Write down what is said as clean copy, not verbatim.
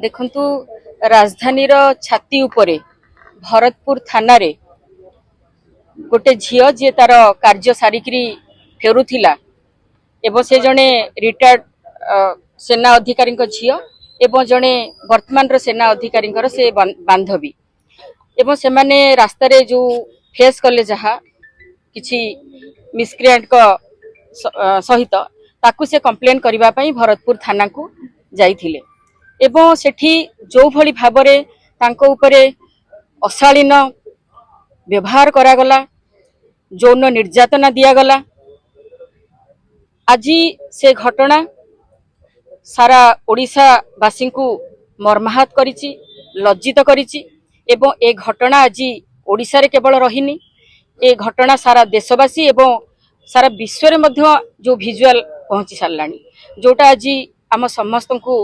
देखंतु राजधानी छाती उपरे भरतपुर थाना रे गोटे झील जी तार कार्य सारिकी फेरुथिला एवं से जने रिटायर्ड सेना अधिकारी झील एवं जने वर्तमान सेना अधिकारी से बांधवी एवं से माने रास्ता रे जो फेस कले जहा किछि मिसक्रिएंट को सहित ताकू से कंप्लेन करबा पई भरतपुर थाना को जाइथिले एवं सेठी जो भली भाबरे तांको उपरे अशालीन व्यवहार करागला यौन निर्यातना दियागला। आज से घटना सारा ओडिशावासी को मर्माहत करिछि, लज्जित करिछि एवं ए घटना आज ओडिशा रे केवल रहिनी, ए घटना सारा देशवासी एवं सारा विश्व रे मध्य जो विजुअल पहुंची सारलानी जोटा आज आम समस्त को